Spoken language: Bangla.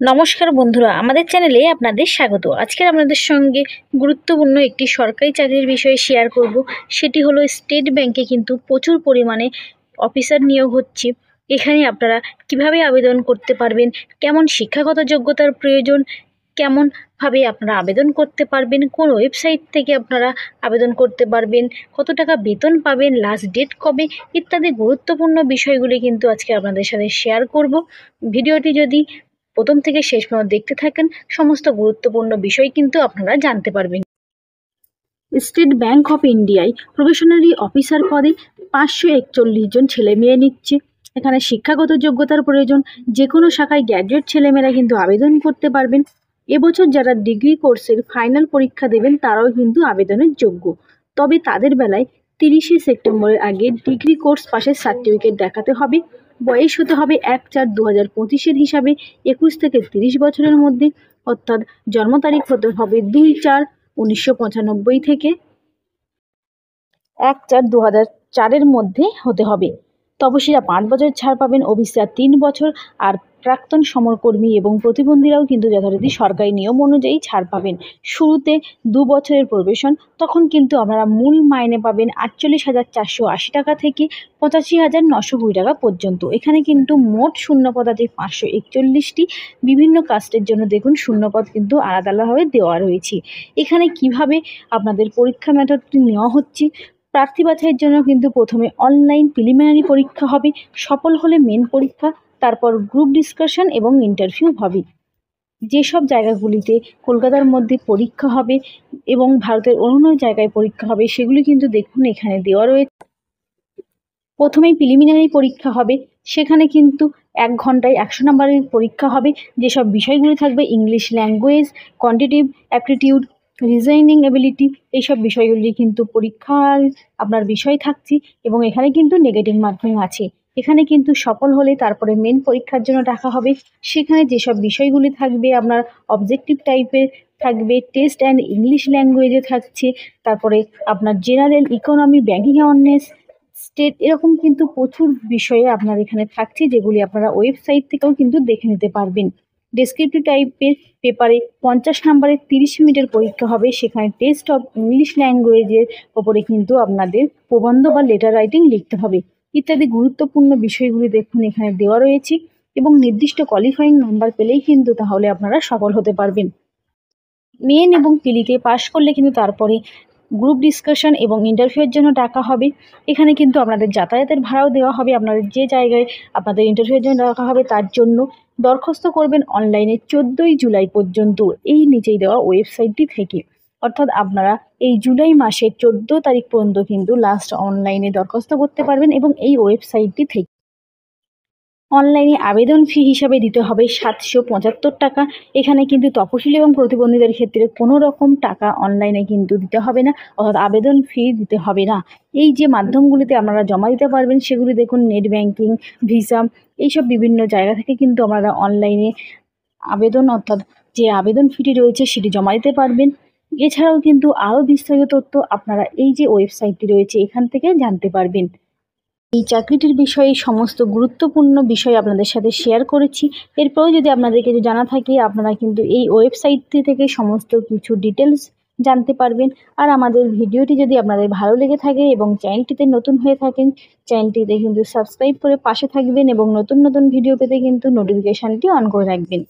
নমস্কার বন্ধুরা, আমাদের চ্যানেলে আপনাদের স্বাগত। আজকে আপনাদের সঙ্গে গুরুত্বপূর্ণ একটি সরকারি চাকরির বিষয়ে শেয়ার করব। সেটি হলো স্টেট ব্যাংকে কিন্তু প্রচুর পরিমাণে অফিসার নিয়োগ হচ্ছে। এখানে আপনারা কিভাবে আবেদন করতে পারবেন, কেমন শিক্ষাগত যোগ্যতার প্রয়োজন, কেমনভাবে আপনারা আবেদন করতে পারবেন, কোন ওয়েবসাইট থেকে আপনারা আবেদন করতে পারবেন, কত টাকা বেতন পাবেন, লাস্ট ডেট কবে, ইত্যাদি গুরুত্বপূর্ণ বিষয়গুলি কিন্তু আজকে আপনাদের সাথে শেয়ার করব। ভিডিওটি যদি প্রথম থেকে শেষ পর্যন্ত দেখতে থাকেন, সমস্ত গুরুত্বপূর্ণ বিষয় কিন্তু আপনারা জানতে পারবেন। স্টেট ব্যাংক অফ ইন্ডিয়ায় প্রবেশনারি অফিসার পদে 541 জন ছেলে মেয়ে নিচ্ছে। এখানে শিক্ষাগত যোগ্যতার প্রয়োজন, যে কোনো শাখায় গ্র্যাজুয়েট ছেলেমেয়েরা কিন্তু আবেদন করতে পারবেন। এবছর যারা ডিগ্রি কোর্সের ফাইনাল পরীক্ষা দেবেন তারাও কিন্তু আবেদনের যোগ্য। তবে তাদের বেলায় 30শে সেপ্টেম্বরের আগে ডিগ্রি কোর্স পাশের সার্টিফিকেট দেখাতে হবে। বয়স হতে হবে 1/4/2025 হিসাবে 21 থেকে 30 বছরের মধ্যে, অর্থাৎ জন্ম তারিখ হতে হবে 2/4/1995 থেকে 1/4/2004 মধ্যে হতে হবে। তপসিরা 5 বছর ছাড় পাবেন, ওবিসিরা 3 বছর, আর প্রাক্তন সমরকর্মী এবং প্রতিবন্ধীরাও কিন্তু যথারীতি সরকারি নিয়ম অনুযায়ী ছাড় পাবেন। শুরুতে 2 বছরের প্রবেশন, তখন কিন্তু আপনারা মূল মাইনে পাবেন 48,480 টাকা থেকে 85,920 টাকা পর্যন্ত। এখানে কিন্তু মোট শূন্যপদ আছে 541টি। বিভিন্ন কাস্টের জন্য দেখুন শূন্যপদ কিন্তু আলাদা আলাদাভাবে দেওয়া রয়েছে। এখানে কিভাবে আপনাদের পরীক্ষা মেথডটি নেওয়া হচ্ছে, প্রার্থী বাছাইয়ের জন্য কিন্তু প্রথমে অনলাইন প্রিলিমিনারি পরীক্ষা হবে, সফল হলে মেন পরীক্ষা, তারপর গ্রুপ ডিসকাশন এবং ইন্টারভিউ হবে। যেসব জায়গাগুলিতে কলকাতার মধ্যে পরীক্ষা হবে এবং ভারতের অন্য জায়গায় পরীক্ষা হবে সেগুলি কিন্তু দেখুন এখানে দেওয়া রয়েছে। প্রথমেই প্রিলিমিনারি পরীক্ষা হবে, সেখানে কিন্তু 1 ঘন্টায় 100 নম্বরের পরীক্ষা হবে। যেসব বিষয়গুলি থাকবে English language, quantitative aptitude, reasoning ability, এইসব বিষয়গুলি কিন্তু পরীক্ষার আপনার বিষয় থাকছে এবং এখানে কিন্তু নেগেটিভ মার্কিং আছে। এখানে কিন্তু সফল হলে তারপরে মেন পরীক্ষার জন্য ডাকা হবে। সেখানে যেসব বিষয়গুলি থাকবে আপনার অবজেক্টিভ টাইপের থাকবে, টেস্ট অ্যান্ড ইংলিশ ল্যাঙ্গুয়েজে থাকছে, তারপরে আপনার general economy, banking awareness, state, এরকম কিন্তু প্রচুর বিষয়ে আপনার এখানে থাকছে, যেগুলি আপনারা ওয়েবসাইট থেকেও কিন্তু দেখে নিতে পারবেন। ডেসক্রিপটিভ টাইপের পেপারে 50 নম্বরের 30 মিনিটের পরীক্ষা হবে। সেখানে টেস্ট অফ ইংলিশ ল্যাঙ্গুয়েজের ওপরে কিন্তু আপনাদের প্রবন্ধ বা লেটার রাইটিং লিখতে হবে। ইত্যাদি গুরুত্বপূর্ণ বিষয়গুলি দেখুন এখানে দেওয়া রয়েছে এবং নির্দিষ্ট কোয়ালিফাইং নাম্বার পেলেই কিন্তু তাহলে আপনারা সফল হতে পারবেন। মেন এবং প্রিলিতে পাশ করলে কিন্তু তারপরে গ্রুপ ডিসকাশন এবং ইন্টারভিউয়ের জন্য ডাকা হবে। এখানে কিন্তু আপনাদের যাতায়াতের ভাড়াও দেওয়া হবে। আপনাদের যে জায়গায় আপনাদের ইন্টারভিউয়ের জন্য ডাকা হবে তার জন্য দরখাস্ত করবেন অনলাইনে 14ই জুলাই পর্যন্ত এই নিচেই দেওয়া ওয়েবসাইটটি থেকে। অর্থাৎ আপনারা এই জুলাই মাসের 14 তারিখ পর্যন্ত কিন্তু লাস্ট অনলাইনে দরখাস্ত করতে পারবেন এবং এই ওয়েবসাইটটি থেকে। অনলাইনে আবেদন ফি হিসাবে দিতে হবে 775 টাকা। এখানে কিন্তু তপশিলি এবং প্রতিবন্ধীদের ক্ষেত্রে কোনো রকম টাকা অনলাইনে কিন্তু দিতে হবে না, অর্থাৎ আবেদন ফি দিতে হবে না। এই যে মাধ্যমগুলিতে আপনারা জমা দিতে পারবেন সেগুলি দেখুন নেট ব্যাংকিং, ভিসা, এইসব বিভিন্ন জায়গা থেকে কিন্তু আপনারা অনলাইনে আবেদন, অর্থাৎ যে আবেদন ফিটি রয়েছে সেটি জমা দিতে পারবেন। এছাড়াও কিন্তু আরও বিস্তারিত তথ্য আপনারা এই যে ওয়েবসাইটটি রয়েছে এখান থেকে জানতে পারবেন। এই চাকরিটির বিষয়ে সমস্ত গুরুত্বপূর্ণ বিষয় আপনাদের সাথে শেয়ার করেছি। এরপরেও যদি আপনাদের কিছু জানা থাকে আপনারা কিন্তু এই ওয়েবসাইটটি থেকে সমস্ত কিছু ডিটেলস জানতে পারবেন। আর আমাদের ভিডিওটি যদি আপনাদের ভালো লেগে থাকে এবং চ্যানেলটিতে নতুন হয়ে থাকেন, চ্যানেলটিতে কিন্তু সাবস্ক্রাইব করে পাশে থাকবেন এবং নতুন নতুন ভিডিও পেতে কিন্তু নোটিফিকেশানটি অন করে রাখবেন।